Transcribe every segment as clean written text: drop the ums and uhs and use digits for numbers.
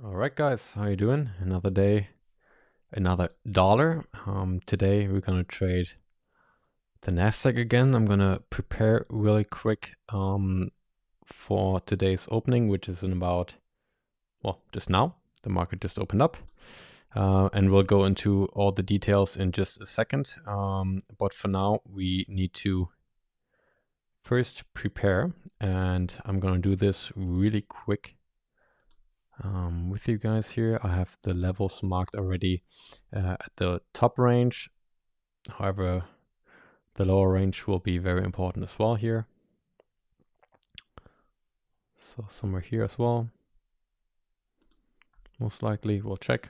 All right, guys, how you doing? Another day, another dollar. Today we're gonna trade the NASDAQ again. I'm gonna prepare really quick for today's opening, which is in about, well, just now. The market just opened up, and we'll go into all the details in just a second. But for now, we need to first prepare, and I'm gonna do this really quick. With you guys here, I have the levels marked already at the top range. However, the lower range will be very important as well here. So somewhere here as well. Most likely, we'll check.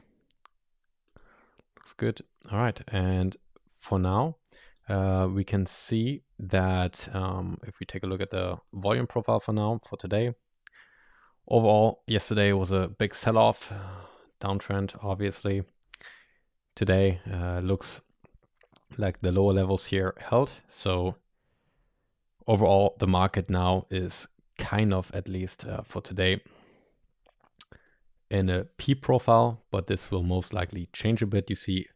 Looks good. All right, and for now, we can see that if we take a look at the volume profile for now, for today, overall, yesterday was a big sell-off, downtrend, obviously. Today looks like the lower levels here held. So overall, the market now is kind of, at least for today, in a P profile, but this will most likely change a bit. You see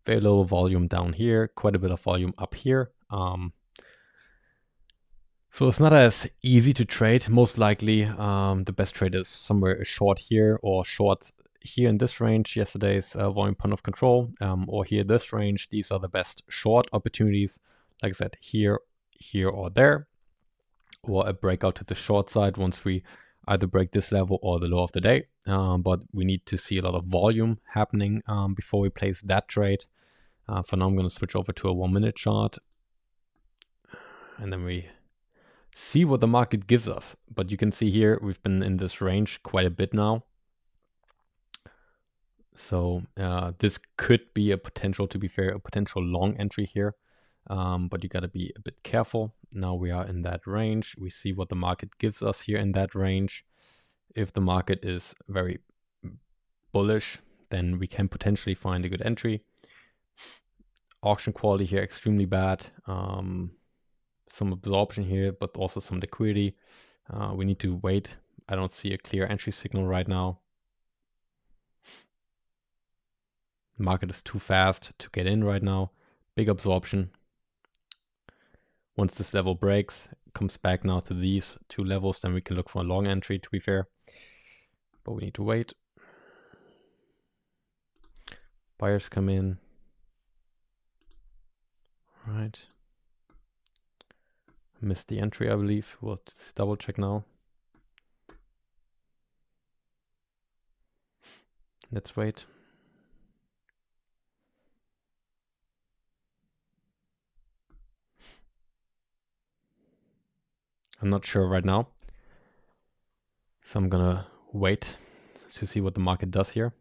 very low volume down here, quite a bit of volume up here. So it's not as easy to trade. Most likely, the best trade is somewhere short here or short here in this range, yesterday's volume point of control, or here this range. These are the best short opportunities. Like I said, here, or there, or a breakout to the short side once we either break this level or the low of the day. But we need to see a lot of volume happening before we place that trade. For now, I'm going to switch over to a 1 minute chart, and then we see what the market gives us. But you can see here, we've been in this range quite a bit now. So this could be a potential, to be fair, a potential long entry here. But you got to be a bit careful. Now we are in that range. We see what the market gives us here in that range. If the market is very bullish, then we can potentially find a good entry. Auction quality here extremely bad. Some absorption here, but also some liquidity. We need to wait. I don't see a clear entry signal right now. The market is too fast to get in right now. Big absorption. Once this level breaks, it comes back now to these two levels, then we can look for a long entry, to be fair. But we need to wait. Buyers come in. All right. Missed the entry, I believe. We'll just double check now. Let's wait. I'm not sure right now. So I'm gonna wait to see what the market does here.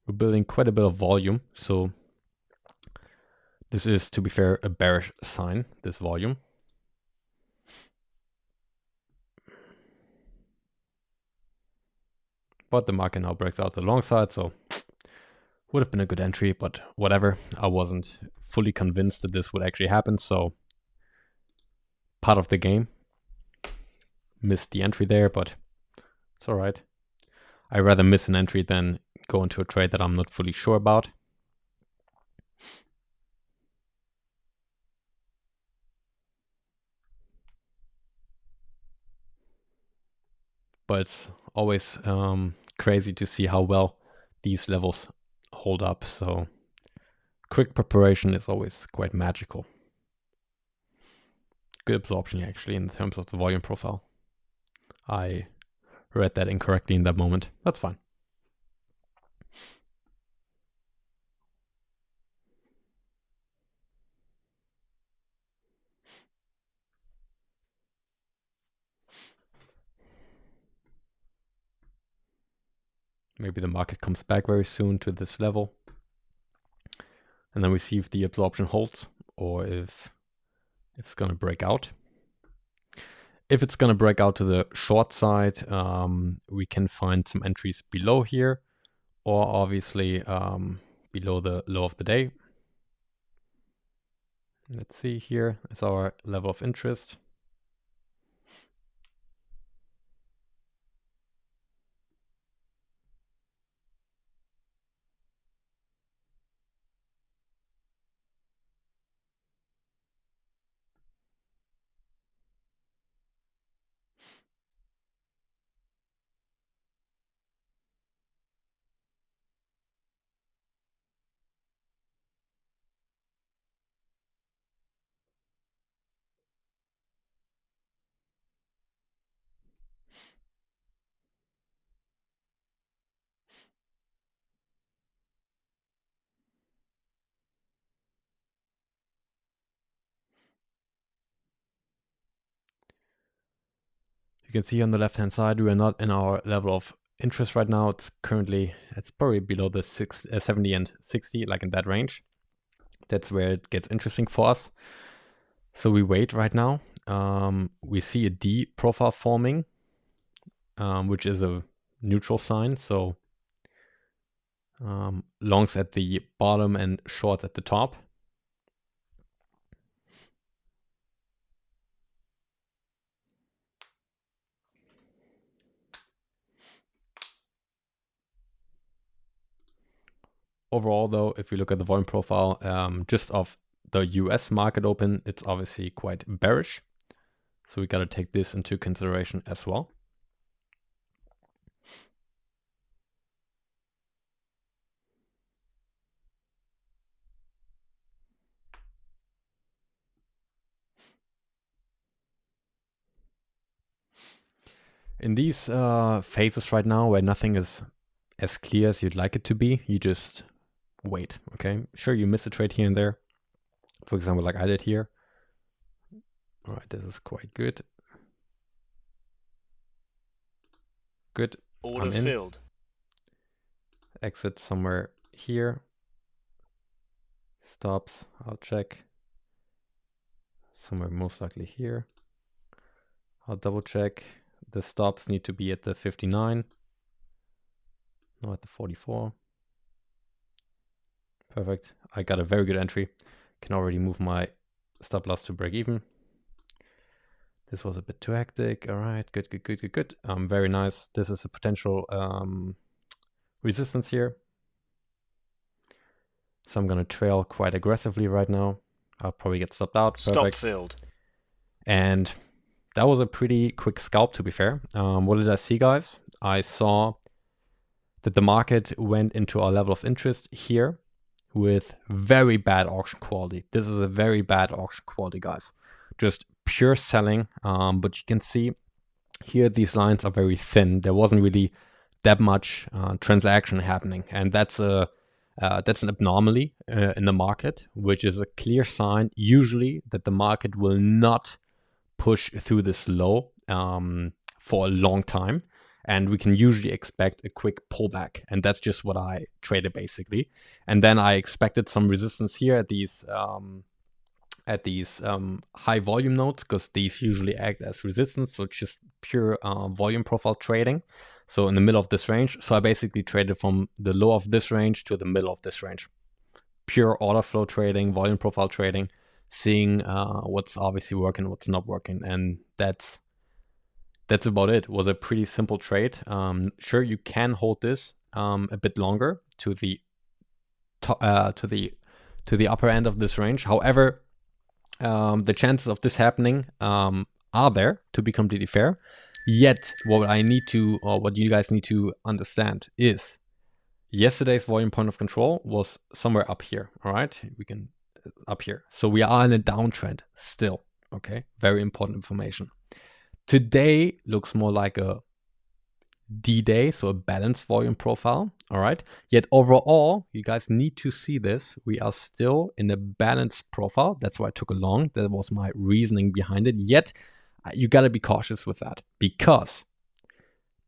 We're building quite a bit of volume, so this is, to be fair, a bearish sign, this volume. But the market now breaks out the long side, so would have been a good entry, but whatever. I wasn't fully convinced that this would actually happen, so part of the game. Missed the entry there, but it's all right. I'd rather miss an entry than go into a trade that I'm not fully sure about. But it's always crazy to see how well these levels hold up. So quick preparation is always quite magical. Good absorption, actually, in terms of the volume profile. I read that incorrectly in that moment. That's fine. Maybe the market comes back very soon to this level. And then we see if the absorption holds or if it's going to break out. If it's going to break out to the short side, we can find some entries below here, or obviously below the low of the day. Let's see, here is our level of interest. You can see on the left hand side, we are not in our level of interest right now. It's probably below the 70 and 60, like in that range. That's where it gets interesting for us. So we wait right now. We see a D profile forming, which is a neutral sign. So longs at the bottom and shorts at the top. Overall, though, if we look at the volume profile, just of the US market open, it's obviously quite bearish. So we got to take this into consideration as well. In these phases right now, where nothing is as clear as you'd like it to be, you just wait, okay? Sure, you miss a trade here and there. For example, like I did here. All right, this is quite good. Good. Order filled. Exit somewhere here. Stops, I'll check. Somewhere most likely here. I'll double check. The stops need to be at the 59. No, at the 44. Perfect. I got a very good entry. Can already move my stop loss to break even. This was a bit too hectic. All right, good. Very nice. This is a potential resistance here. So I'm going to trail quite aggressively right now. I'll probably get stopped out. Perfect. Stop filled. And that was a pretty quick scalp, to be fair. What did I see, guys? I saw that the market went into our level of interest here with very bad auction quality. This is a very bad auction quality, guys. Just pure selling. But you can see here these lines are very thin. There wasn't really that much transaction happening, and that's an anomaly in the market, which is a clear sign usually that the market will not push through this low for a long time, and we can usually expect a quick pullback, and that's just what I traded basically. And then I expected some resistance here at these high volume nodes, because these usually act as resistance. So it's just pure volume profile trading. So in the middle of this range. So I basically traded from the low of this range to the middle of this range. Pure order flow trading, volume profile trading, seeing what's obviously working, what's not working. And that's about it. It was a pretty simple trade. Sure, you can hold this a bit longer to the upper end of this range. However, the chances of this happening are there, to be completely fair. Yet, what you guys need to understand is yesterday's volume point of control was somewhere up here. All right, we can up here. So we are in a downtrend still. Okay, very important information. Today looks more like a D-Day, so a balanced volume profile, all right? Yet overall, you guys need to see this. We are still in a balanced profile. That's why I took a long. That was my reasoning behind it. Yet, you got to be cautious with that, because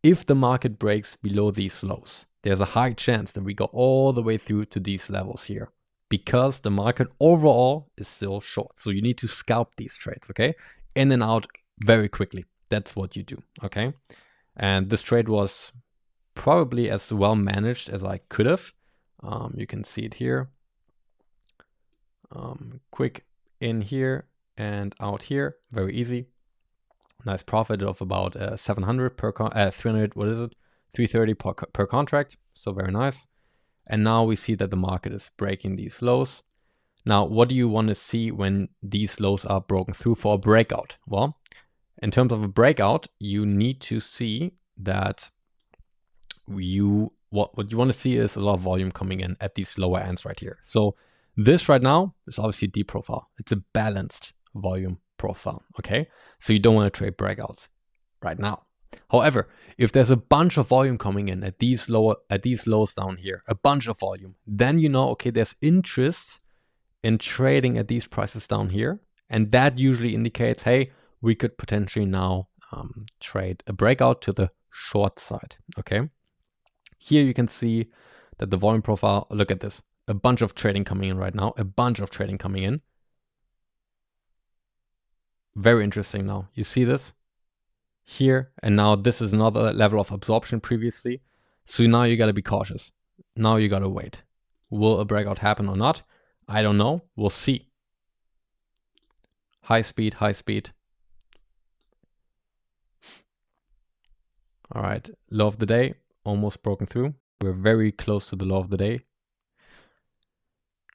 if the market breaks below these lows, there's a high chance that we go all the way through to these levels here, because the market overall is still short. So you need to scalp these trades, okay? In and out very quickly. That's what you do, okay? And this trade was probably as well managed as I could have. You can see it here. Quick in here and out here. Very easy. Nice profit of about 700 per 300. What is it? 330 per contract. So very nice. And now we see that the market is breaking these lows. Now, what do you want to see when these lows are broken through for a breakout? Well, in terms of a breakout, you need to see that what you want to see is a lot of volume coming in at these lower ends right here. So this right now is obviously a D profile. It's a balanced volume profile, okay? So you don't want to trade breakouts right now. However, if there's a bunch of volume coming in at these lows down here, a bunch of volume, then you know, okay, there's interest in trading at these prices down here. And that usually indicates, hey, we could potentially now trade a breakout to the short side, okay? Here you can see that the volume profile, look at this, a bunch of trading coming in right now, a bunch of trading coming in. Very interesting now. You see this here, and now this is another level of absorption previously. So now you got to be cautious. Now you got to wait. Will a breakout happen or not? I don't know. We'll see. High speed, high speed. All right, low of the day, almost broken through. We're very close to the low of the day.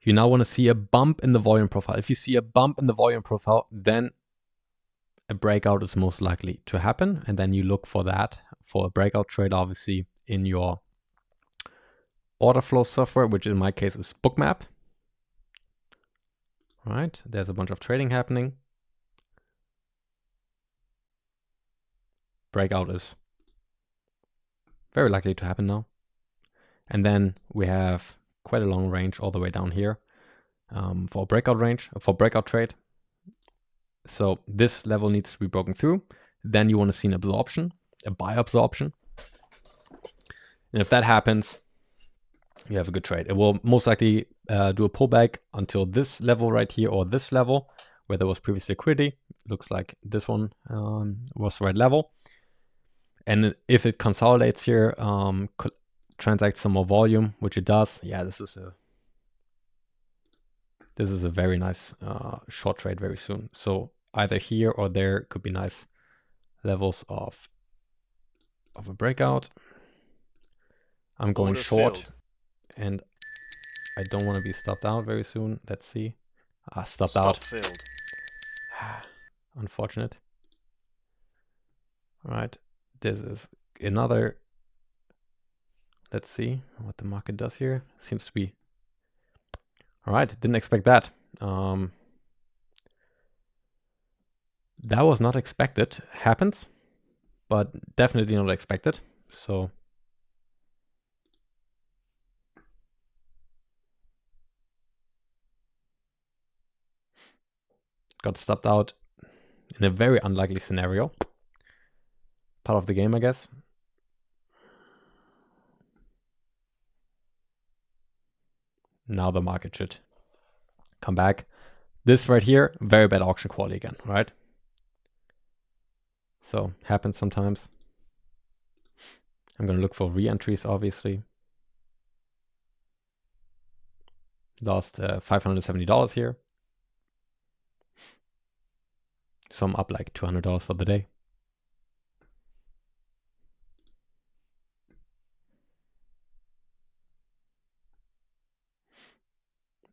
You now want to see a bump in the volume profile. If you see a bump in the volume profile, then a breakout is most likely to happen. And then you look for that, for a breakout trade, obviously, in your order flow software, which in my case is Bookmap. All right, there's a bunch of trading happening. Breakout is very likely to happen now. And then we have quite a long range all the way down here for breakout range, for breakout trade. So this level needs to be broken through. Then you want to see an absorption, a buy absorption. And if that happens, you have a good trade. It will most likely do a pullback until this level right here, or this level where there was previous liquidity. Looks like this one was the right level. And if it consolidates here, transacts some more volume, which it does, yeah, this is a very nice short trade very soon. So either here or there could be nice levels of a breakout. I'm going Order short filled. and I don't want to be stopped out very soon. Let's see. Stopped Stop out. filled. Unfortunate. All right. This is another. Let's see what the market does here. Seems to be. All right. Didn't expect that. That was not expected. Happens, but definitely not expected. So got stopped out in a very unlikely scenario. Part of the game, I guess. Now the market should come back. This right here, very bad auction quality again, right? So happens sometimes. I'm going to look for re-entries, obviously. Lost $570 here. So I'm up like $200 for the day.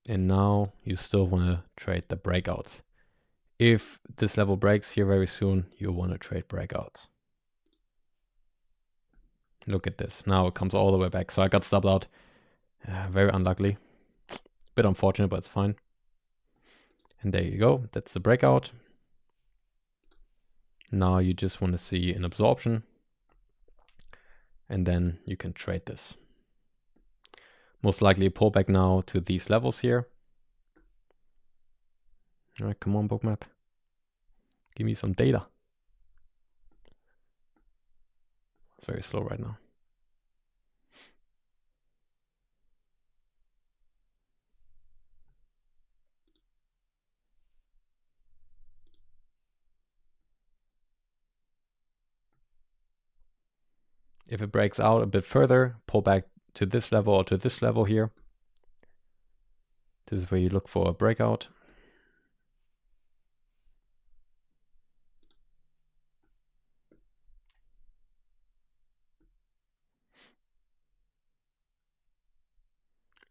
And now you still want to trade the breakouts. If this level breaks here very soon, you want to trade breakouts. Look at this. Now it comes all the way back. So I got stopped out. Very unlucky. Bit unfortunate, but it's fine. And there you go. That's the breakout. Now you just want to see an absorption. And then you can trade this. Most likely a pullback now to these levels here. All right, come on, Bookmap. Give me some data. It's very slow right now. If it breaks out a bit further, pull back to this level or to this level here. This is where you look for a breakout.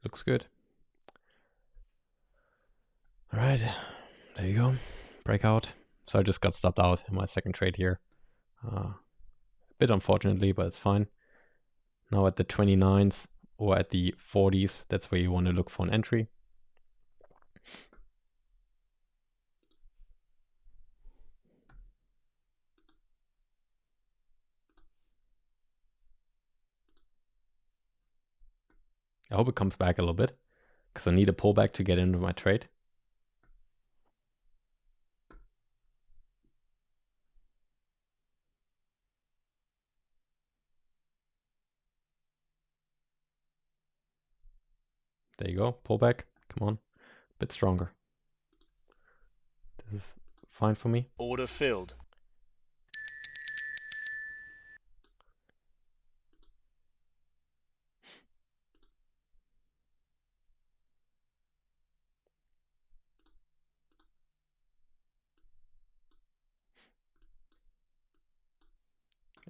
Looks good. All right, there you go. Breakout. So I just got stopped out in my second trade here. A bit unfortunately, but it's fine. Now at the 29s or at the 40s, that's where you want to look for an entry. I hope it comes back a little bit because I need a pullback to get into my trade. There you go, pullback. Come on, a bit stronger. This is fine for me. Order filled.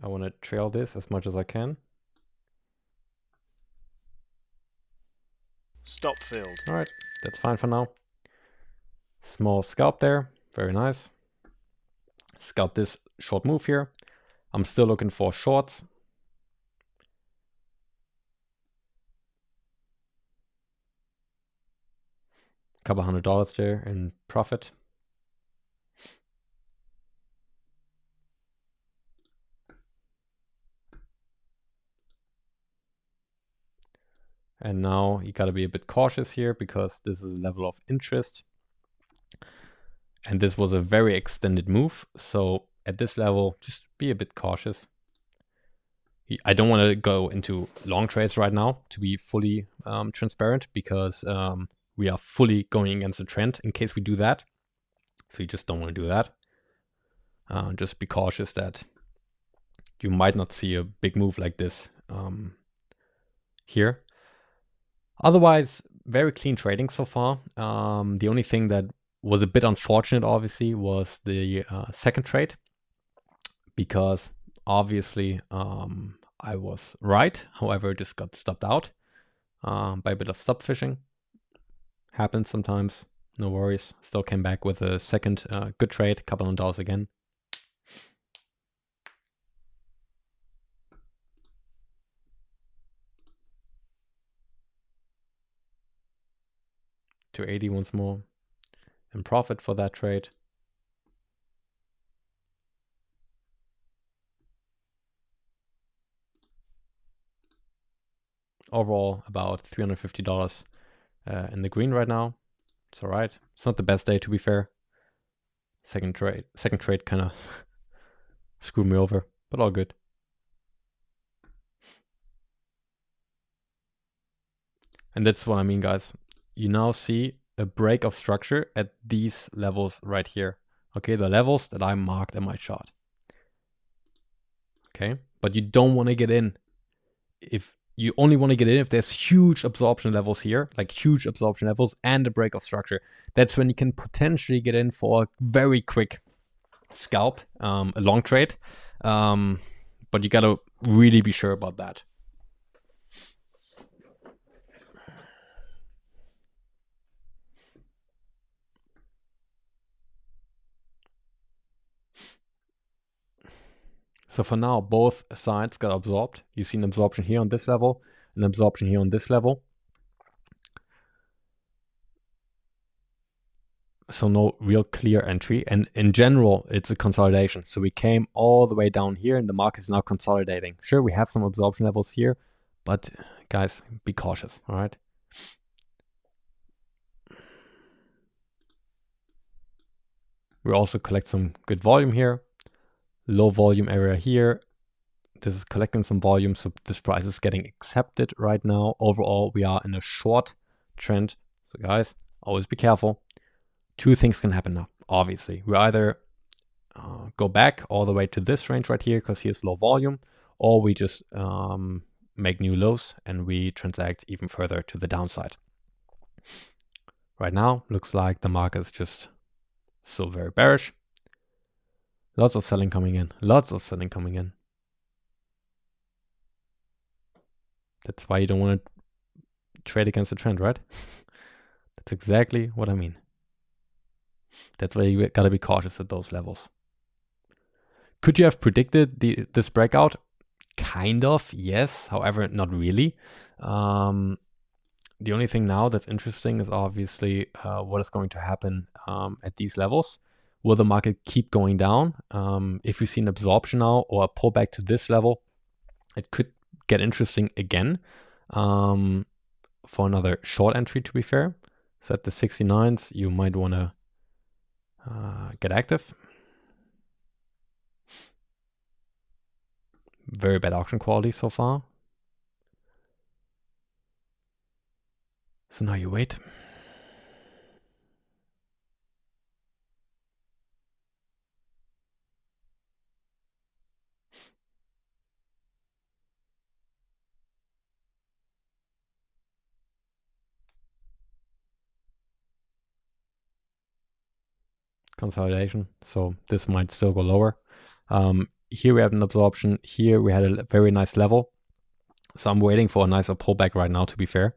I want to trail this as much as I can. Stop filled. All right, that's fine for now. Small scalp there, very nice. Scalp this short move here. I'm still looking for shorts. Couple $100 there in profit. And now you got to be a bit cautious here because this is a level of interest. And this was a very extended move. So at this level, just be a bit cautious. I don't want to go into long trades right now, to be fully transparent, because we are fully going against the trend in case we do that. So you just don't want to do that. Just be cautious that you might not see a big move like this here. Otherwise, very clean trading so far. The only thing that was a bit unfortunate, obviously, was the second trade, because obviously I was right. However, just got stopped out by a bit of stop fishing. Happens sometimes, no worries. Still came back with a second good trade, couple of dollars again. To 80 once more, and profit for that trade. Overall, about $350 in the green right now. It's all right. It's not the best day, to be fair. Second trade kind of screwed me over, but all good. And that's what I mean, guys. You now see a break of structure at these levels right here. Okay, the levels that I marked in my chart. Okay, but you don't want to get in. If you only want to get in if there's huge absorption levels here, like huge absorption levels and a break of structure. That's when you can potentially get in for a very quick scalp, a long trade. But you got to really be sure about that. So for now, both sides got absorbed. You see an absorption here on this level, an absorption here on this level. So no real clear entry. And in general, it's a consolidation. So we came all the way down here and the market is now consolidating. Sure, we have some absorption levels here, but guys, be cautious, all right? We also collect some good volume here. Low volume area here. This is collecting some volume, so this price is getting accepted right now. Overall, we are in a short trend. So guys, always be careful. Two things can happen now, obviously. We either go back all the way to this range right here because here's low volume, or we just make new lows and we transact even further to the downside. Right now, looks like the market is just still very bearish. Lots of selling coming in. Lots of selling coming in. That's why you don't want to trade against the trend, right? That's exactly what I mean. That's why you gotta be cautious at those levels. Could you have predicted this breakout? Kind of, yes. However, not really. The only thing now that's interesting is obviously what is going to happen at these levels. Will the market keep going down? If we see an absorption now or a pullback to this level, it could get interesting again for another short entry, to be fair. So at the 69s, you might want to get active. Very bad auction quality so far. So now you wait. Consolidation. So this might still go lower. Here we have an absorption. Here we had a very nice level. So I'm waiting for a nicer pullback right now, to be fair.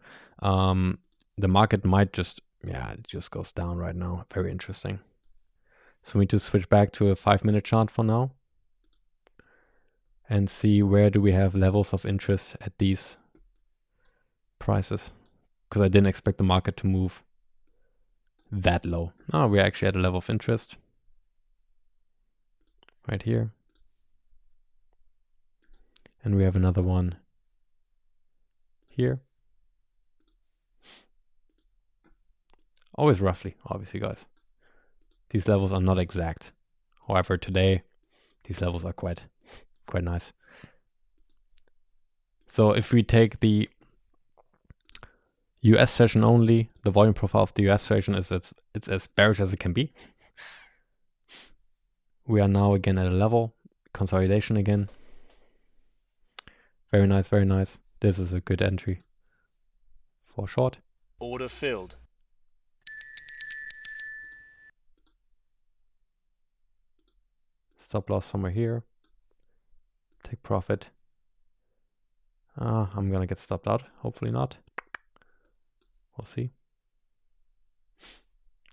The market might just, it just goes down right now. Very interesting. So we need to switch back to a 5-minute chart for now and see where do we have levels of interest at these prices. Because I didn't expect the market to move that low. Oh, we're actually at a level of interest right here. And we have another one here. Always roughly, obviously, guys. These levels are not exact. However, today, these levels are quite nice. So if we take the US session only, the volume profile of the US session is it's as bearish as it can be. We are now again at a level, consolidation again. Very nice, very nice. This is a good entry for short. Order filled. Stop loss somewhere here. Take profit. I'm gonna get stopped out. Hopefully not. We'll see.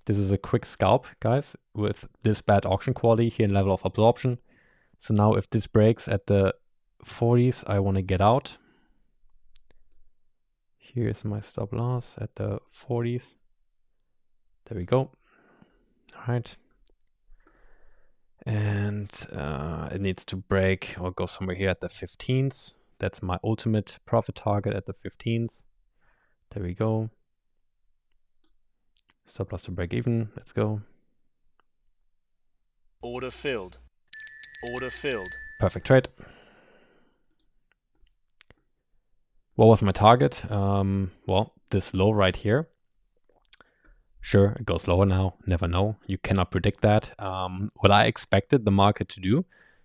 This is a quick scalp, guys, with this bad auction quality here in level of absorption. So now if this breaks at the 40s, I want to get out. Here's my stop loss at the 40s. There we go. All right. And it needs to break or go somewhere here at the 15s. That's my ultimate profit target at the 15s. There we go. Stop loss to break even. Let's go. Order filled. Order filled. Perfect trade. What was my target? Well, this low right here. Sure, it goes lower now. Never know. You cannot predict that. What I expected the market to do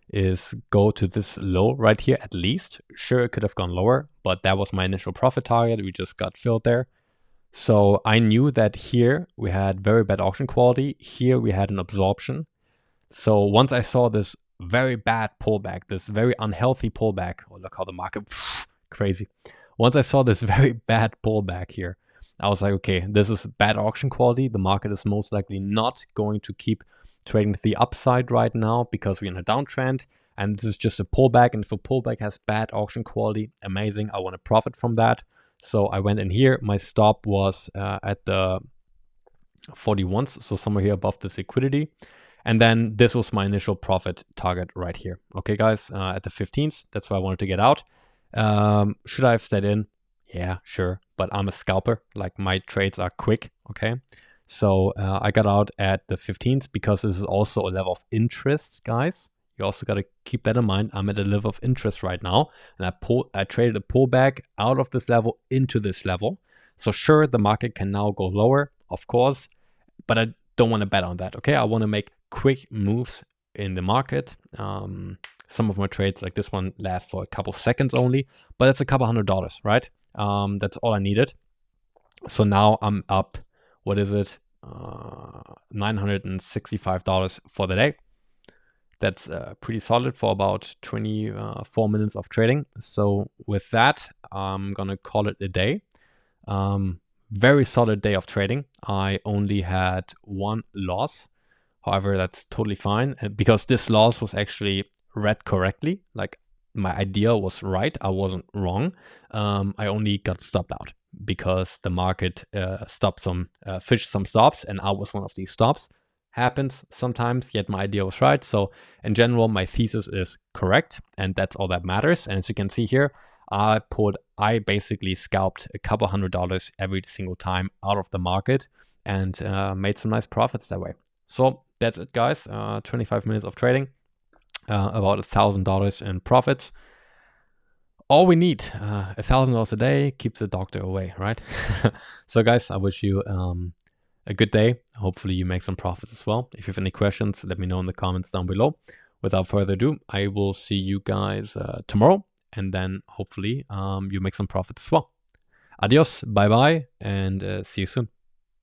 is go to this low right here at least. Sure, it could have gone lower, but that was my initial profit target. We just got filled there. So I knew that here we had very bad auction quality. Here we had an absorption. So once I saw this very bad pullback, this very unhealthy pullback, oh, look how the market, crazy. Once I saw this very bad pullback here, I was like, okay, this is bad auction quality. The market is most likely not going to keep trading to the upside right now because we're in a downtrend. And this is just a pullback. And if a pullback has bad auction quality, amazing. I want to profit from that. So I went in here. My stop was at the 41s, so somewhere here above this liquidity. And then this was my initial profit target right here. Okay, guys, at the 15s, that's why I wanted to get out. Should I have stayed in? Yeah, sure. But I'm a scalper. Like my trades are quick. Okay. So I got out at the 15s because this is also a level of interest, guys. You also got to keep that in mind. I'm at a level of interest right now. And I traded a pullback out of this level into this level. So sure, the market can now go lower, of course. But I don't want to bet on that. Okay. I want to make quick moves in the market. Some of my trades like this one last for a couple seconds only, but it's a couple $100, right? That's all I needed. So now I'm up, what is it? $965 for the day. That's pretty solid for about 24 minutes of trading. So with that, I'm gonna call it a day. Very solid day of trading. I only had one loss. However, that's totally fine because this loss was actually read correctly. Like my idea was right. I wasn't wrong. I only got stopped out because the market stopped some, fished some stops, and I was one of these stops. Happens sometimes, yet my idea was right. So in general, my thesis is correct, and that's all that matters. And as you can see here, I basically scalped a couple $100 every single time out of the market and made some nice profits that way. So that's it, guys. 25 minutes of trading, about $1,000 in profits. All we need, $1,000 a day keeps the doctor away, right? So, guys, I wish you a good day. Hopefully, you make some profits as well. If you have any questions, let me know in the comments down below. Without further ado, I will see you guys tomorrow, and then hopefully you make some profits as well. Adios, bye bye, and see you soon.